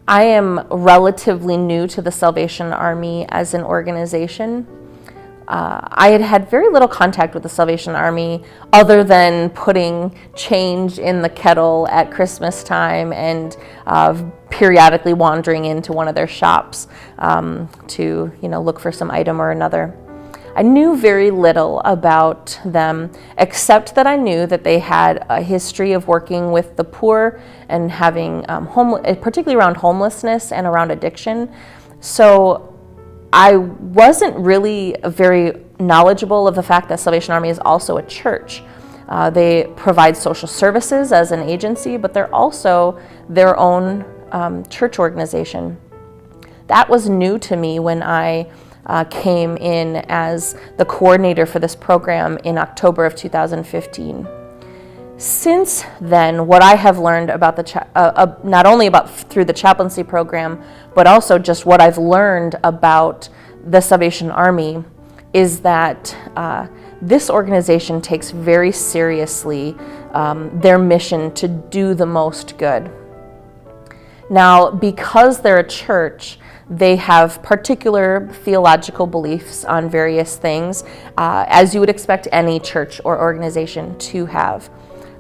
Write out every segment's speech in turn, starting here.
I am relatively new to the Salvation Army as an organization. I had had very little contact with the Salvation Army other than putting change in the kettle at Christmas time and periodically wandering into one of their shops to look for some item or another. I knew very little about them, except that I knew that they had a history of working with the poor and having, particularly around homelessness and around addiction. So I wasn't really very knowledgeable of the fact that Salvation Army is also a church. They provide social services as an agency, but they're also their own church organization. That was new to me when I came in as the coordinator for this program in October of 2015. Since then, what I have learned about not only about through the chaplaincy program, but also just what I've learned about the Salvation Army is that this organization takes very seriously their mission to do the most good. Now, because they're a church, they have particular theological beliefs on various things, as you would expect any church or organization to have.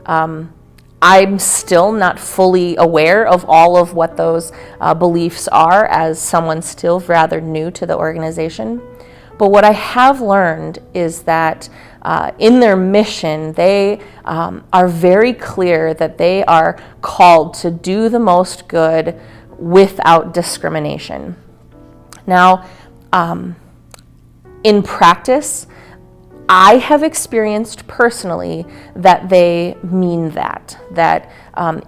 I'm still not fully aware of all of what those beliefs are, as someone still rather new to the organization. But what I have learned is that in their mission, they are very clear that they are called to do the most good without discrimination. Now, in practice, I have experienced personally that they mean that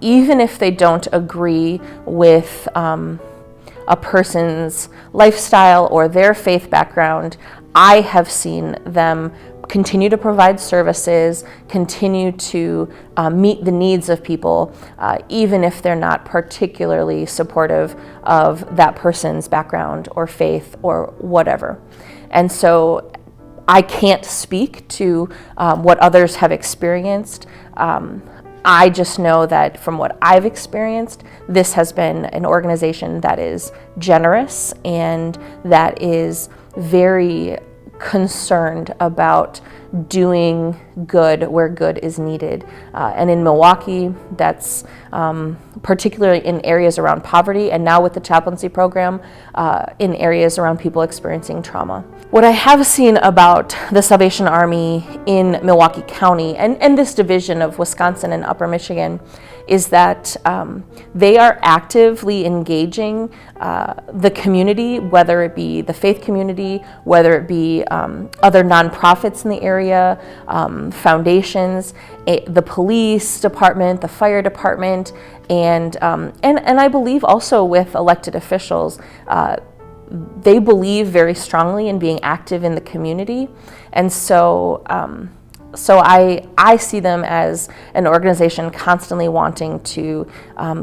even if they don't agree with a person's lifestyle or their faith background, I have seen them continue to provide services, continue to meet the needs of people, even if they're not particularly supportive of that person's background or faith or whatever. And so I can't speak to what others have experienced. I just know that from what I've experienced, this has been an organization that is generous and that is very concerned about doing good where good is needed. And in Milwaukee, that's particularly in areas around poverty, and now with the chaplaincy program, in areas around people experiencing trauma. What I have seen about the Salvation Army in Milwaukee County and this division of Wisconsin and Upper Michigan is that they are actively engaging the community, whether it be the faith community, whether it be other nonprofits in the area, foundations, the police department, the fire department, and I believe also with elected officials. They believe very strongly in being active in the community, and so I see them as an organization constantly wanting to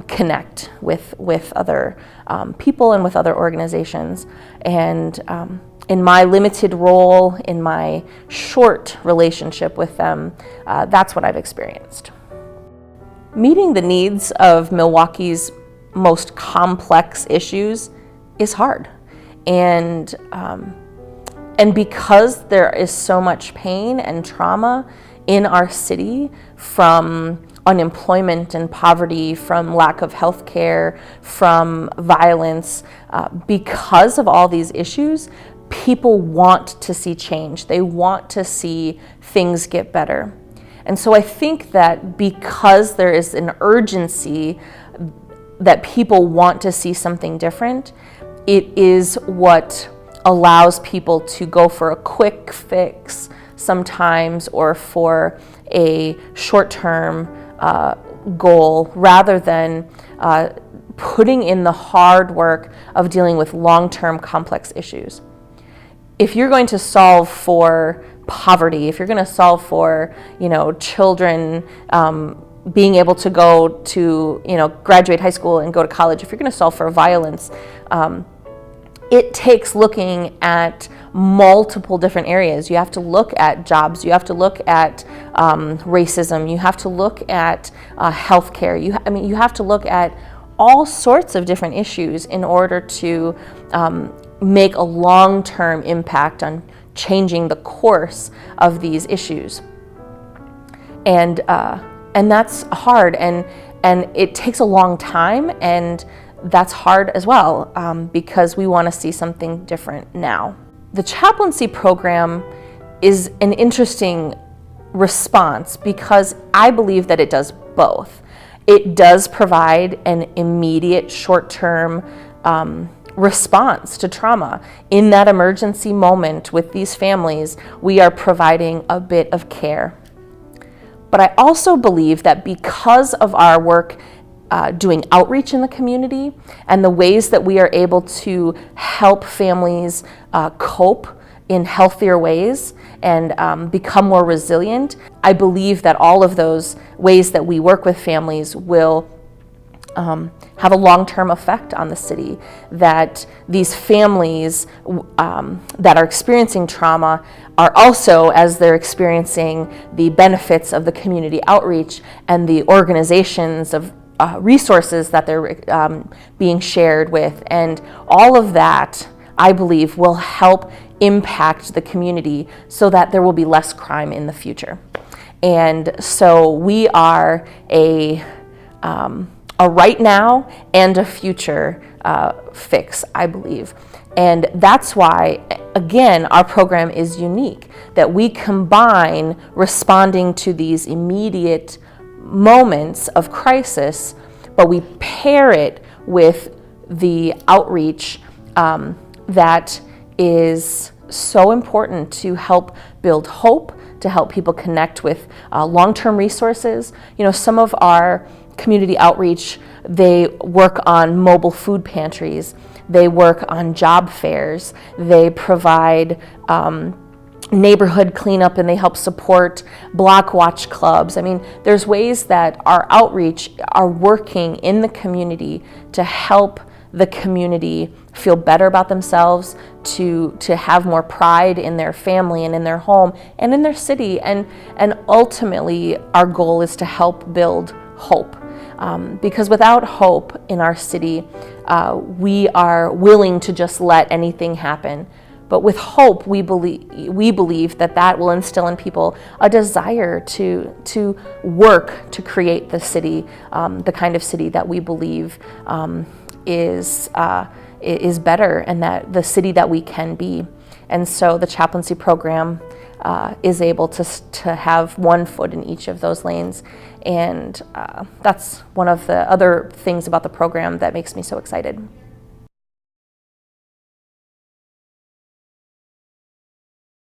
connect with other people and with other organizations. And in my limited role, in my short relationship with them, that's what I've experienced. Meeting the needs of Milwaukee's most complex issues is hard. And because there is so much pain and trauma in our city from unemployment and poverty, from lack of health care, from violence, because of all these issues, people want to see change. They want to see things get better. And so I think that because there is an urgency that people want to see something different, it is what allows people to go for a quick fix sometimes or for a short-term goal rather than putting in the hard work of dealing with long-term complex issues. If you're going to solve for poverty, if you're going to solve for, children being able to go to, graduate high school and go to college, if you're going to solve for violence, it takes looking at multiple different areas. You have to look at jobs, you have to look at racism, you have to look at healthcare, you have to look at all sorts of different issues in order to make a long-term impact on changing the course of these issues. And that's hard, and it takes a long time, and that's hard as well, because we want to see something different now. The chaplaincy program is an interesting response because I believe that it does both. It does provide an immediate short-term response to trauma. In that emergency moment with these families, we are providing a bit of care. But I also believe that because of our work doing outreach in the community and the ways that we are able to help families cope in healthier ways and become more resilient, I believe that all of those ways that we work with families will have a long-term effect on the city, that these families that are experiencing trauma are also, as they're experiencing the benefits of the community outreach and the organizations of resources that they're being shared with, and all of that, I believe, will help impact the community so that there will be less crime in the future. And so we are a right now and a future fix, I believe. And that's why, again, our program is unique, that we combine responding to these immediate moments of crisis, but we pair it with the outreach that is so important to help build hope, to help people connect with long-term resources. You know, some of our community outreach, they work on mobile food pantries, they work on job fairs, they provide neighborhood cleanup, and they help support block watch clubs. I mean, there's ways that our outreach are working in the community to help the community feel better about themselves, to have more pride in their family and in their home and in their city. And ultimately, our goal is to help build hope. Because without hope in our city, we are willing to just let anything happen. But with hope, we believe that will instill in people a desire to work to create the city, the kind of city that we believe is better, and that the city that we can be. And so the chaplaincy program is able to have one foot in each of those lanes. And that's one of the other things about the program that makes me so excited.